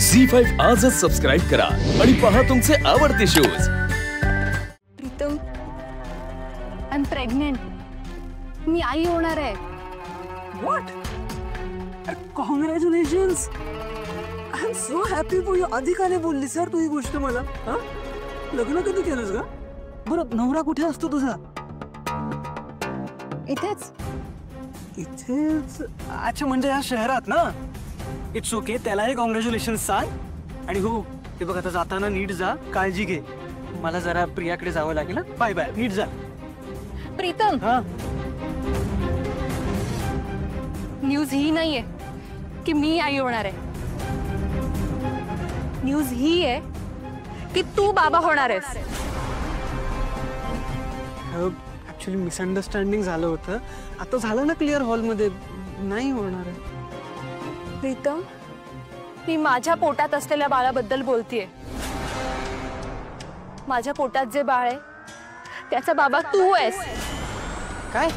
झी5 आजच सबस्क्राइब करा आणि पहा तुमचे आवडते shows. Pritam, I am pregnant. मी आई होणार आहे। What? Congratulations! I'm so happy for you. आधी का नाही बोलली सर तू ही गोष्ट मला? हा? लग्न कधी केलंस का? बरं नवरा कुठे असतो तुझा? इथेच। इथेच? अच्छा म्हणजे या शहरात ना? इट्स ओके, त्यालाही कॉंग्रॅच्युलेशन्स सांग। आणि हो ते बघ आता जाताना नीट जा, काळजी घे। मला जरा प्रियाकडे जावं लागेल। बाय बाय, नीट जा। प्रीतम, हा न्यूज ही नाहीये की मी आई होणार आहे। न्यूज ही आहे की तू बाबा होणार आहेस। ऍक्च्युली मिसअंडरस्टँडिंग झालं होतं, आता झालं ना क्लिअर हॉलमध्ये, नाही होणार आहे। प्रीतम, मी माझ्या पोटात असलेल्या बाळाबद्दल बोलतेय। माझ्या पोटात जे बाळ आहे त्याचा बाबा तू आहेस। काय?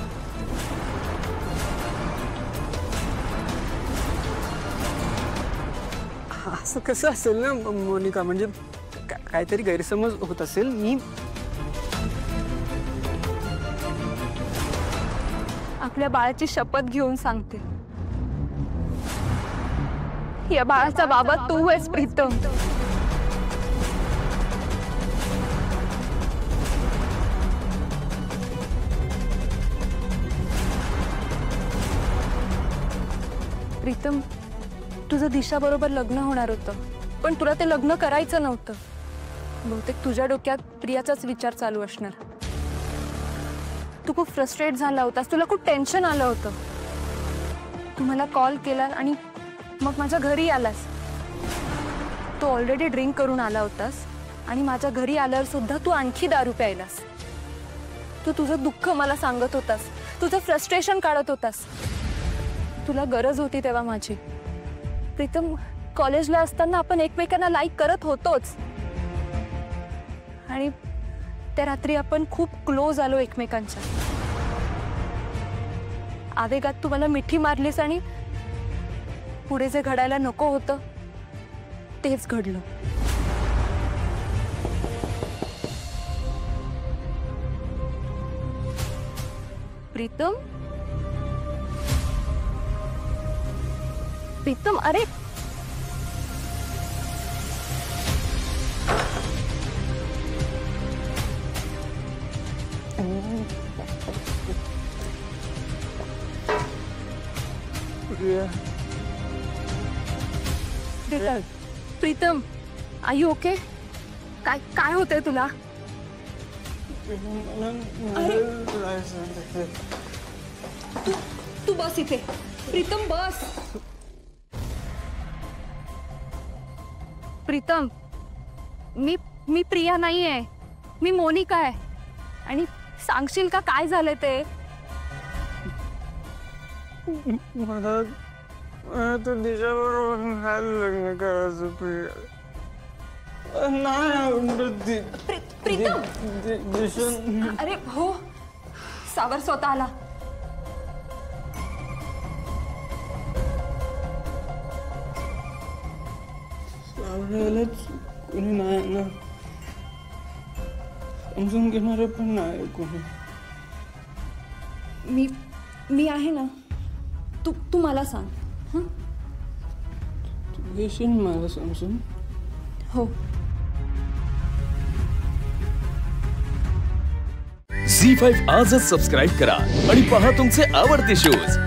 असं कसं असेल ना मोनिका, म्हणजे काहीतरी गैरसमज होत असेल। मी आपल्या बाळाची शपथ घेऊन सांगते, या बाळाचा बाबा तू आहेस प्रीतम। प्रीतम, तुझं दिशा बरोबर लग्न होणार होतं, पण तुला ते लग्न करायचं नव्हतं। बहुतेक तुझ्या डोक्यात प्रियाचाच विचार चालू असणार। तू खूप फ्रस्ट्रेट झाला होतास, तुला खूप टेन्शन आलं होतं। तू मला कॉल केला आणि मग माझ्या घरी आलास। तू ऑलरेडी ड्रिंक करून आला होतास आणि माझ्या घरी आल्यावर सुद्धा तू आणखी दारू प्यायलास। तू तुझं दुःख मला सांगत होतास, तुझं फ्रस्ट्रेशन काढत होतास। तुला गरज होती तेव्हा माझी। प्रीतम, कॉलेजला असताना आपण एकमेकांना लाईक करत होतोच आणि त्या रात्री आपण खूप क्लोज आलो एकमेकांच्या। आवेगात तू मला मिठी मारलीस आणि पुढे जे घडायला नको होतं तेच घडलं। प्रीतम, प्रीतम, अरे प्रीतम, आर यू ओके? काय काय होतंय तुला? तू बस इथे। प्रीतम बस। प्रीतम, मी प्रिया नाही आहे, मी मोनिका आहे। आणि सांगशील का काय झालं ते? मला तू दिशाबरोबर लग्न करायचं प्रिया। नाही आवडत ती। प्रीतम, दिशा। अरे हो, सावर स्वतः आला। सावरायलाच कोणी नाही ना, समजून घेणारे पण नाही कोणी। मी आहे ना, तू मला सांग। हं? तू घेशील मला समजून? हो। झी5 आजच सबस्क्राइब करा आणि पहा तुमचे आवडते शोज।